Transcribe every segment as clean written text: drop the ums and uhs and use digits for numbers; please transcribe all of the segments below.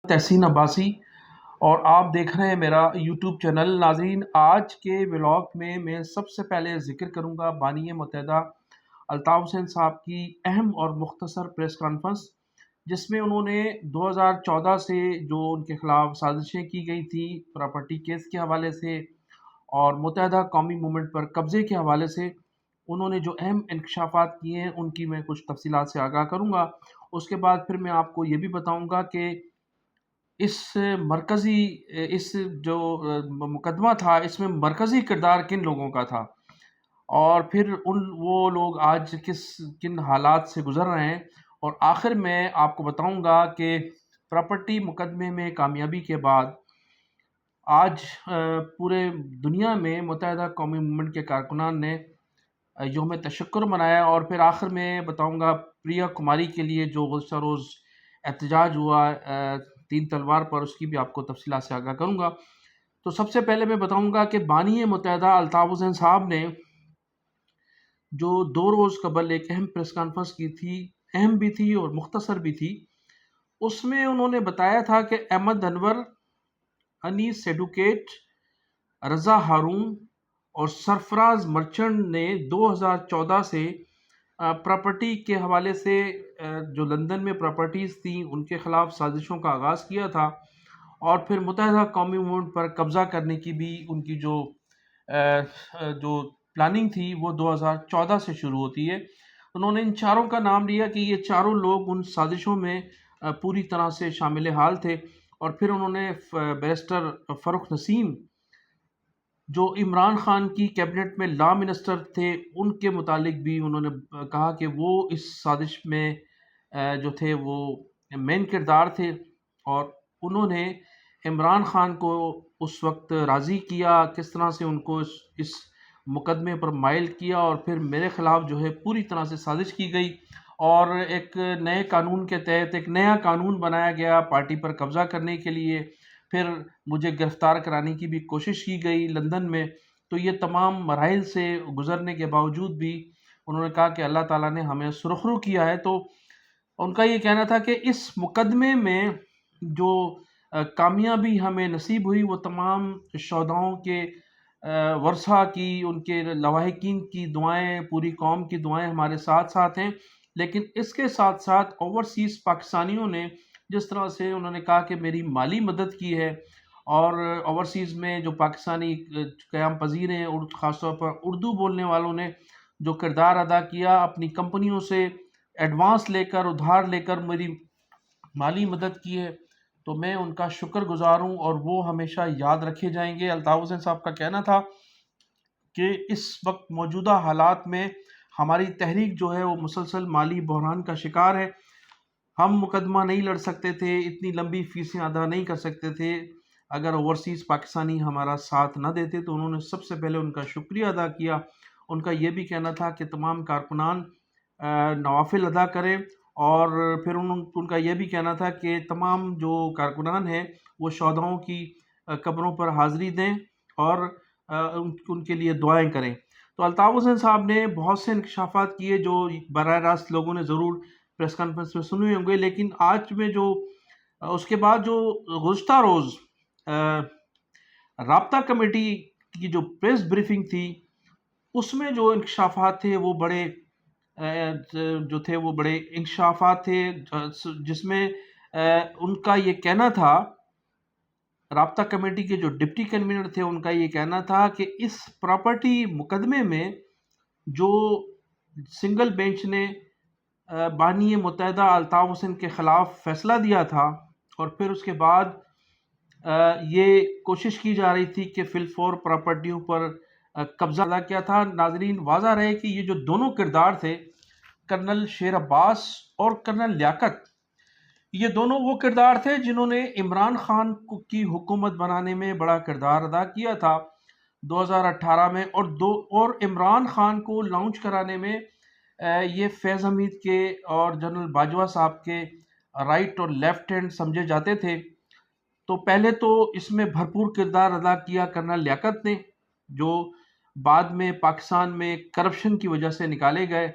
تحسین عباسی اور آپ دیکھ رہے ہیں میرا یوٹیوب چینل۔ ناظرین، آج کے ولاگ میں سب سے پہلے ذکر کروں گا بانی متحدہ الطاف حسین صاحب کی اہم اور مختصر پریس کانفرنس، جس میں انہوں نے 2014 سے جو ان کے خلاف سازشیں کی گئی تھی پراپرٹی کیس کے حوالے سے اور متحدہ قومی موومنٹ پر قبضے کے حوالے سے، انہوں نے جو اہم انکشافات کیے ہیں ان کی میں کچھ تفصیلات سے آگاہ کروں گا۔ اس کے بعد پھر میں آپ کو یہ بھی بتاؤں گا کہ اس مرکزی اس جو مقدمہ تھا، اس میں مرکزی کردار کن لوگوں کا تھا، اور پھر وہ لوگ آج کن حالات سے گزر رہے ہیں، اور آخر میں آپ کو بتاؤں گا کہ پراپرٹی مقدمے میں کامیابی کے بعد آج پورے دنیا میں متحدہ قومی موومنٹ کے کارکنان نے یوم تشکر منایا، اور پھر آخر میں بتاؤں گا پریا کماری کے لیے جو گزشتہ روز احتجاج ہوا 3 تلوار پر، اس کی بھی آپ کو تفصیلات سے آگاہ کروں گا۔ تو سب سے پہلے میں بتاؤں گا کہ بانی متحدہ الطاف حسین صاحب نے جو 2 روز قبل ایک اہم پریس کانفرنس کی تھی، اہم بھی تھی اور مختصر بھی تھی، اس میں انہوں نے بتایا تھا کہ احمد انور، انیس ایڈوکیٹ، رضا ہارون اور سرفراز مرچنٹ نے 2014 سے پراپرٹی کے حوالے سے جو لندن میں پراپرٹیز تھیں ان کے خلاف سازشوں کا آغاز کیا تھا، اور پھر متحدہ قومی موومنٹ پر قبضہ کرنے کی بھی ان کی جو پلاننگ تھی وہ 2014 سے شروع ہوتی ہے۔ انہوں نے ان چاروں کا نام لیا کہ یہ چاروں لوگ ان سازشوں میں پوری طرح سے شامل حال تھے، اور پھر انہوں نے بیرسٹر فروخ نسیم جو عمران خان کی کیبنٹ میں لا منسٹر تھے، ان کے متعلق بھی انہوں نے کہا کہ وہ اس سازش میں جو تھے وہ مین کردار تھے، اور انہوں نے عمران خان کو اس وقت راضی کیا، کس طرح سے ان کو اس مقدمے پر مائل کیا، اور پھر میرے خلاف جو ہے پوری طرح سے سازش کی گئی، اور ایک نئے قانون کے تحت ایک نیا قانون بنایا گیا پارٹی پر قبضہ کرنے کے لیے، پھر مجھے گرفتار کرانے کی بھی کوشش کی گئی لندن میں۔ تو یہ تمام مراحل سے گزرنے کے باوجود بھی انہوں نے کہا کہ اللہ تعالیٰ نے ہمیں سرخرو کیا ہے۔ تو ان کا یہ کہنا تھا کہ اس مقدمے میں جو کامیابی ہمیں نصیب ہوئی وہ تمام شہداؤں کے ورثہ کی، ان کے لواحقین کی دعائیں، پوری قوم کی دعائیں ہمارے ساتھ ساتھ ہیں، لیکن اس کے ساتھ ساتھ اوورسیز پاکستانیوں نے جس طرح سے انہوں نے کہا کہ میری مالی مدد کی ہے، اور اوورسیز میں جو پاکستانی قیام پذیر ہیں، خاص طور پر اردو بولنے والوں نے جو کردار ادا کیا، اپنی کمپنیوں سے ایڈوانس لے کر، ادھار لے کر میری مالی مدد کی ہے، تو میں ان کا شکر گزار ہوں، اور وہ ہمیشہ یاد رکھے جائیں گے۔ الطاف حسین صاحب کا کہنا تھا کہ اس وقت موجودہ حالات میں ہماری تحریک جو ہے وہ مسلسل مالی بحران کا شکار ہے، ہم مقدمہ نہیں لڑ سکتے تھے، اتنی لمبی فیسیں ادا نہیں کر سکتے تھے اگر اوورسیز پاکستانی ہمارا ساتھ نہ دیتے۔ تو انہوں نے سب سے پہلے ان کا شکریہ ادا کیا۔ ان کا یہ بھی کہنا تھا کہ تمام کارکنان نوافل ادا کریں، اور پھر ان کا یہ بھی کہنا تھا کہ تمام جو کارکنان ہیں وہ شہداؤں کی قبروں پر حاضری دیں اور ان کے لیے دعائیں کریں۔ تو الطاف حسین صاحب نے بہت سے انکشافات کیے جو براہ راست لوگوں نے ضرور پریس کانفرنس میں سنے ہوں گے، لیکن آج میں جو اس کے بعد جو گزشتہ روز رابطہ کمیٹی کی جو پریس بریفنگ تھی، اس میں جو انکشافات تھے وہ بڑے انکشافات تھے، جس میں ان کا یہ کہنا تھا، رابطہ کمیٹی کے جو ڈپٹی کنوینر تھے ان کا یہ کہنا تھا کہ اس پراپرٹی مقدمے میں جو سنگل بینچ نے بانی متحدہ الطاف حسین کے خلاف فیصلہ دیا تھا، اور پھر اس کے بعد یہ کوشش کی جا رہی تھی کہ فی الفور پراپرٹیوں پر قبضہ ادا کیا تھا۔ ناظرین، واضح رہے کہ یہ جو دونوں کردار تھے، کرنل شیر عباس اور کرنل لیاقت، یہ دونوں وہ کردار تھے جنہوں نے عمران خان کی حکومت بنانے میں بڑا کردار ادا کیا تھا 2018 میں، اور عمران خان کو لانچ کرانے میں یہ فیض حمید کے اور جنرل باجوہ صاحب کے رائٹ اور لیفٹ ہینڈ سمجھے جاتے تھے۔ تو پہلے تو اس میں بھرپور کردار ادا کیا کرنل لیاقت نے، جو بعد میں پاکستان میں کرپشن کی وجہ سے نکالے گئے،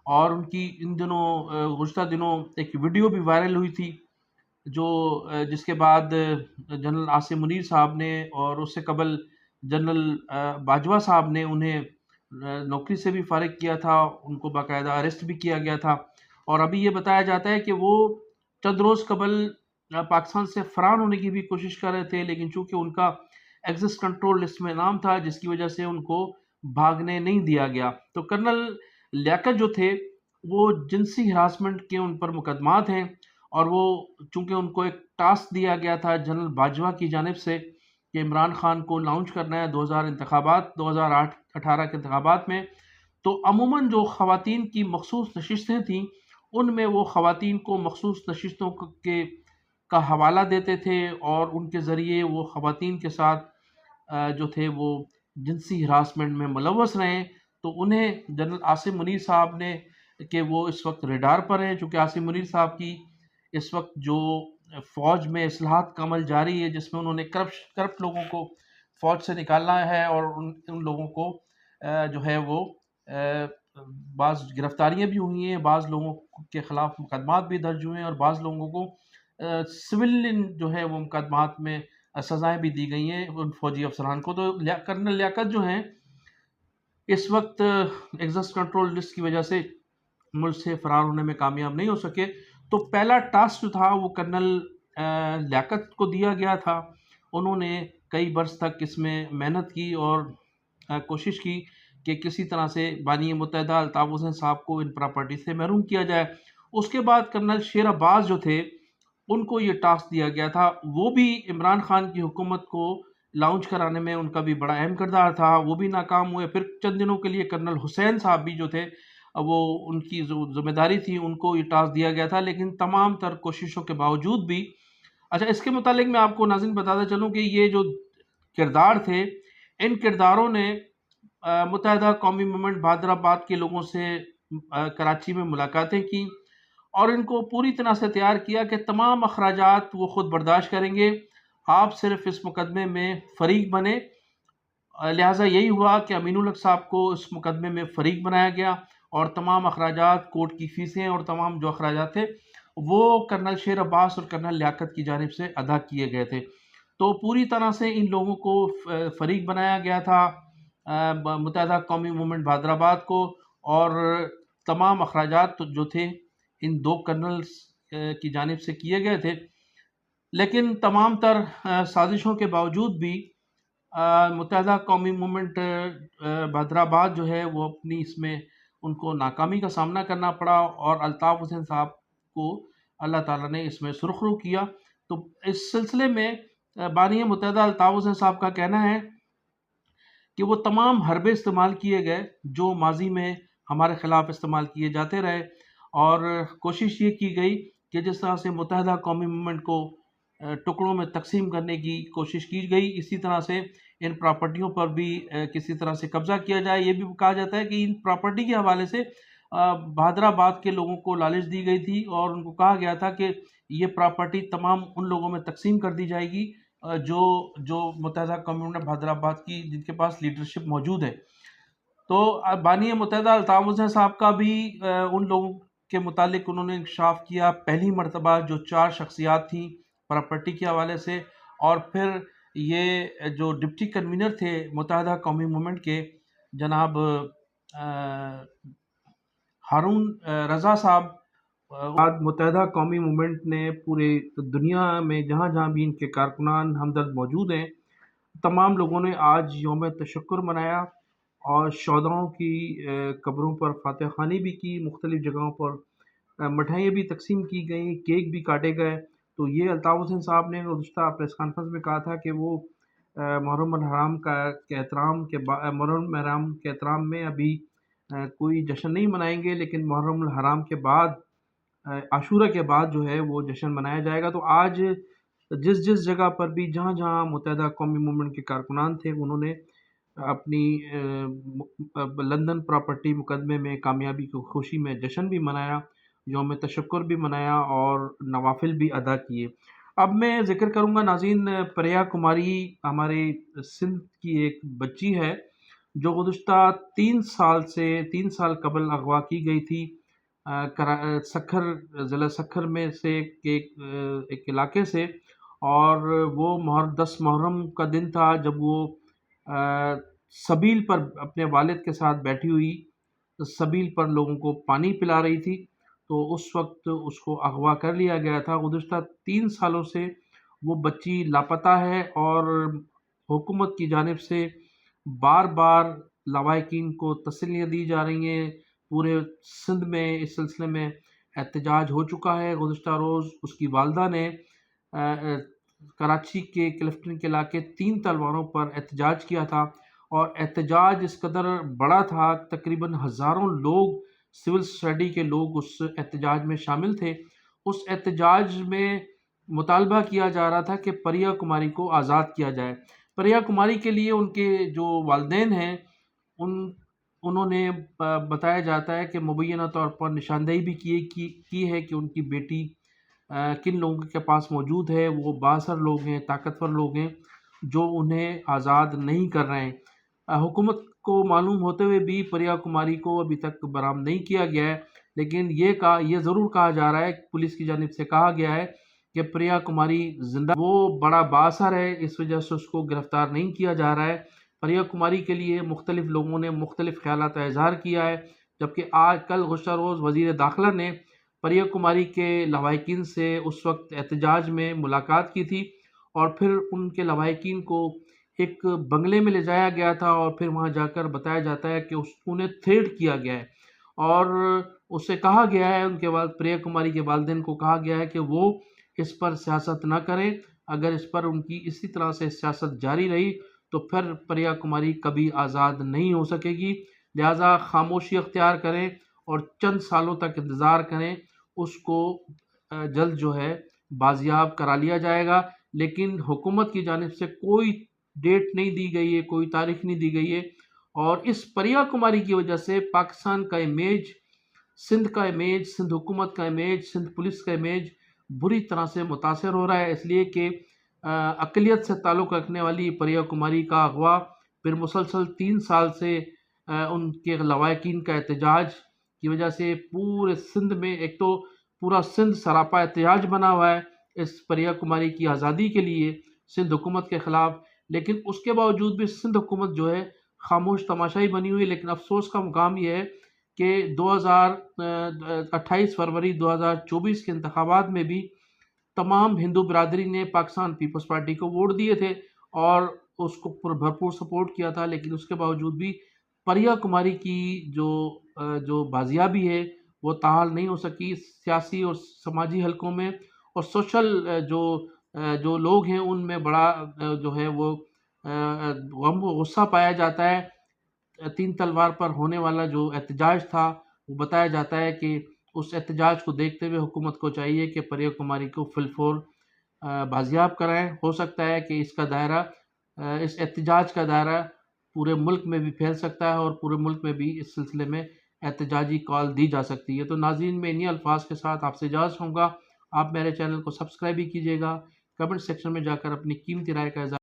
اور ان کی ان دنوں گزشتہ دنوں ایک ویڈیو بھی وائرل ہوئی تھی جو جس کے بعد جنرل عاصم منیر صاحب نے اور اس سے قبل جنرل باجوہ صاحب نے انہیں نوکری سے بھی فارغ کیا تھا، ان کو باقاعدہ اریسٹ بھی کیا گیا تھا، اور ابھی یہ بتایا جاتا ہے کہ وہ چند روز قبل پاکستان سے فرار ہونے کی بھی کوشش کر رہے تھے، لیکن چونکہ ان کا ایکسس کنٹرول لسٹ میں نام تھا، جس کی وجہ سے ان کو بھاگنے نہیں دیا گیا۔ تو کرنل لیاقت جو تھے وہ جنسی ہراسمنٹ کے ان پر مقدمات ہیں، اور وہ چونکہ ان کو ایک ٹاسک دیا گیا تھا جنرل باجوہ کی جانب سے کہ عمران خان کو لانچ کرنا ہے 2018 کے انتخابات میں، تو عموماً جو خواتین کی مخصوص نشستیں تھیں ان میں وہ خواتین کو مخصوص نشستوں کے کا حوالہ دیتے تھے، اور ان کے ذریعے وہ خواتین کے ساتھ جو تھے وہ جنسی ہراسمنٹ میں ملوث رہے۔ تو انہیں جنرل عاصم منیر صاحب نے کہ وہ اس وقت ریڈار پر ہیں، چونکہ عاصم منیر صاحب کی اس وقت جو فوج میں اصلاحات کا عمل جاری ہے، جس میں انہوں نے کرپٹ لوگوں کو فوج سے نکالنا ہے، اور ان لوگوں کو جو ہے وہ بعض گرفتاریاں بھی ہوئی ہیں، بعض لوگوں کے خلاف مقدمات بھی درج ہوئے ہیں، اور بعض لوگوں کو سویلین جو ہے وہ مقدمات میں سزائیں بھی دی گئی ہیں ان فوجی افسران کو۔ تو کرنل لیاقت جو ہیں اس وقت ایکسس کنٹرول لسٹ کی وجہ سے ملک سے فرار ہونے میں کامیاب نہیں ہو سکے۔ تو پہلا ٹاسک جو تھا وہ کرنل لیاقت کو دیا گیا تھا، انہوں نے کئی برس تک اس میں محنت کی اور کوشش کی کہ کسی طرح سے بانی متحدہ الطاف حسین صاحب کو ان پراپرٹی سے محروم کیا جائے۔ اس کے بعد کرنل شیر عباس جو تھے ان کو یہ ٹاسک دیا گیا تھا، وہ بھی عمران خان کی حکومت کو لانچ کرانے میں ان کا بھی بڑا اہم کردار تھا، وہ بھی ناکام ہوئے۔ پھر چند دنوں کے لیے کرنل حسین صاحب بھی جو تھے وہ ان کی جو ذمہ داری تھی ان کو یہ ٹاسک دیا گیا تھا، لیکن تمام تر کوششوں کے باوجود بھی اچھا اس کے متعلق میں آپ کو ناظرین بتاتا چلوں کہ یہ جو کردار تھے ان کرداروں نے متحدہ قومی موومنٹ بہادر آباد کے لوگوں سے کراچی میں ملاقاتیں کی، اور ان کو پوری طرح سے تیار کیا کہ تمام اخراجات وہ خود برداشت کریں گے، آپ صرف اس مقدمے میں فریق بنے۔ لہٰذا یہی ہوا کہ امین الحق صاحب کو اس مقدمے میں فریق بنایا گیا، اور تمام اخراجات، کورٹ کی فیسیں اور تمام جو اخراجات تھے وہ کرنل شیر عباس اور کرنل لیاقت کی جانب سے ادا کیے گئے تھے۔ تو پوری طرح سے ان لوگوں کو فریق بنایا گیا تھا متحدہ قومی موومنٹ بہادر آباد کو، اور تمام اخراجات جو تھے ان دو کرنلز کی جانب سے کیے گئے تھے، لیکن تمام تر سازشوں کے باوجود بھی متحدہ قومی موومنٹ بہادر آباد جو ہے وہ اپنی اس میں ان کو ناکامی کا سامنا کرنا پڑا، اور الطاف حسین صاحب کو اللہ تعالیٰ نے اس میں سرخرو کیا۔ تو اس سلسلے میں بانی متحدہ الطاف حسین صاحب کا کہنا ہے کہ وہ تمام حربے استعمال کیے گئے جو ماضی میں ہمارے خلاف استعمال کیے جاتے رہے، اور کوشش یہ کی گئی کہ جس طرح سے متحدہ قومی موومنٹ کو ٹکڑوں میں تقسیم کرنے کی کوشش کی گئی، اسی طرح سے ان پراپرٹیوں پر بھی کسی طرح سے قبضہ کیا جائے۔ یہ بھی کہا جاتا ہے کہ ان پراپرٹی کے حوالے سے بہادر آباد کے لوگوں کو لالچ دی گئی تھی، اور ان کو کہا گیا تھا کہ یہ پراپرٹی تمام ان لوگوں میں تقسیم کر دی جائے گی جو متحدہ قومی موومنٹ بہادر آباد کی جن کے پاس لیڈرشپ موجود ہے۔ تو بانی متحدہ الطاف حسین صاحب کا بھی ان لوگوں کے متعلق انہوں نے انکشاف کیا، پہلی مرتبہ جو 4 شخصیات تھیں پراپرٹی کے حوالے سے، اور پھر یہ جو ڈپٹی کنوینر تھے متحدہ قومی موومنٹ کے جناب ہارون رضا صاحب، بعد متحدہ قومی موومنٹ نے پورے دنیا میں جہاں جہاں بھی ان کے کارکنان ہمدرد موجود ہیں تمام لوگوں نے آج یوم تشکر منایا، اور شہداؤں کی قبروں پر فاتح خوانی بھی کی، مختلف جگہوں پر مٹھائیاں بھی تقسیم کی گئیں، کیک بھی کاٹے گئے۔ تو یہ الطاف حسین صاحب نے گزشتہ پریس کانفرنس میں کہا تھا کہ وہ محرم الحرام کے احترام میں ابھی کوئی جشن نہیں منائیں گے، لیکن محرم الحرام کے بعد عاشورہ کے بعد جو ہے وہ جشن منایا جائے گا۔ تو آج جس جگہ پر بھی جہاں جہاں متحدہ قومی موومنٹ کے کارکنان تھے انہوں نے اپنی لندن پراپرٹی مقدمے میں کامیابی کی خوشی میں جشن بھی منایا، یوم تشکر بھی منایا، اور نوافل بھی ادا کیے۔ اب میں ذکر کروں گا ناظرین، پریا کماری ہمارے سندھ کی ایک بچی ہے جو گزشتہ 3 سال قبل اغوا کی گئی تھی، سکھر ضلع سکھر میں سے ایک علاقے سے، اور وہ 10 محرم کا دن تھا جب وہ سبیل پر اپنے والد کے ساتھ بیٹھی ہوئی سبیل پر لوگوں کو پانی پلا رہی تھی، تو اس وقت اس کو اغوا کر لیا گیا تھا۔ گزشتہ 3 سالوں سے وہ بچی لاپتہ ہے، اور حکومت کی جانب سے بار بار لواحقین کو تسلیاں دی جا رہی ہیں۔ پورے سندھ میں اس سلسلے میں احتجاج ہو چکا ہے۔ گزشتہ روز اس کی والدہ نے کراچی کے کلفٹن کے علاقے 3 تلواروں پر احتجاج کیا تھا، اور احتجاج اس قدر بڑا تھا، تقریباً ہزاروں لوگ، سول سوسائٹی کے لوگ اس احتجاج میں شامل تھے۔ اس احتجاج میں مطالبہ کیا جا رہا تھا کہ پریا کماری کو آزاد کیا جائے۔ پریا کماری کے لیے ان کے جو والدین ہیں، انہوں نے بتایا جاتا ہے کہ مبینہ طور پر نشاندہی بھی کی ہے کہ ان کی بیٹی کن لوگوں کے پاس موجود ہے۔ وہ بااثر لوگ ہیں، طاقتور لوگ ہیں، جو انہیں آزاد نہیں کر رہے ہیں۔ حکومت کو معلوم ہوتے ہوئے بھی پریا کماری کو ابھی تک برآمد نہیں کیا گیا ہے، لیکن یہ ضرور کہا جا رہا ہے، پولیس کی جانب سے کہا گیا ہے کہ پریا کماری زندہ، وہ بڑا بااثر ہے، اس وجہ سے اس کو گرفتار نہیں کیا جا رہا ہے۔ پریا کماری کے لیے مختلف لوگوں نے مختلف خیالات کا اظہار کیا ہے، جبکہ کل گزشتہ روز وزیر داخلہ نے پریا کماری کے لواحقین سے اس وقت احتجاج میں ملاقات کی تھی، اور پھر ان کے لواحقین کو ایک بنگلے میں لے جایا گیا تھا، اور پھر وہاں جا کر بتایا جاتا ہے کہ انہیں تھریٹ کیا گیا ہے، اور اس سے کہا گیا ہے، ان کے بعد پریا کماری کے والدین کو کہا گیا ہے کہ وہ اس پر سیاست نہ کریں۔ اگر اس پر ان کی اسی طرح سے سیاست جاری رہی تو پھر پریا کماری کبھی آزاد نہیں ہو سکے گی، لہٰذا خاموشی اختیار کریں اور چند سالوں تک انتظار کریں، اس کو جلد جو ہے بازیاب کرا لیا جائے گا۔ لیکن حکومت کی جانب سے کوئی ڈیٹ نہیں دی گئی ہے، کوئی تاریخ نہیں دی گئی ہے، اور اس پریا کماری کی وجہ سے پاکستان کا امیج، سندھ کا امیج، سندھ حکومت کا امیج، سندھ پولیس کا امیج بری طرح سے متاثر ہو رہا ہے، اس لیے کہ اقلیت سے تعلق رکھنے والی پریا کماری کا اغوا، پھر مسلسل 3 سال سے ان کے لواحقین کا احتجاج کی وجہ سے پورے سندھ میں، ایک تو پورا سندھ سراپا احتجاج بنا ہوا ہے اس پریا کماری کی آزادی کے لیے سندھ حکومت کے خلاف، لیکن اس کے باوجود بھی سندھ حکومت جو ہے خاموش تماشائی بنی ہوئی۔ لیکن افسوس کا مقام یہ ہے کہ 28 فروری 2024 کے انتخابات میں بھی تمام ہندو برادری نے پاکستان پیپلز پارٹی کو ووٹ دیے تھے اور اس کو بھرپور سپورٹ کیا تھا، لیکن اس کے باوجود بھی پریا کماری کی جو بازیابی ہے وہ تاحال نہیں ہو سکی۔ سیاسی اور سماجی حلقوں میں اور سوشل جو لوگ ہیں ان میں بڑا جو ہے وہ غم و غصہ پایا جاتا ہے۔ 3 تلوار پر ہونے والا جو احتجاج تھا، وہ بتایا جاتا ہے کہ اس احتجاج کو دیکھتے ہوئے حکومت کو چاہیے کہ پریا کماری کو فی الفور بازیاب کرائیں۔ ہو سکتا ہے کہ اس کا دائرہ، اس احتجاج کا دائرہ پورے ملک میں بھی پھیل سکتا ہے، اور پورے ملک میں بھی اس سلسلے میں احتجاجی کال دی جا سکتی ہے۔ تو ناظرین، میں انہی الفاظ کے ساتھ آپ سے اجازت ہوں گا۔ آپ میرے چینل کو سبسکرائب بھی کیجیے گا، کمنٹ سیکشن میں جا کر اپنی قیمتی رائے کا اظہار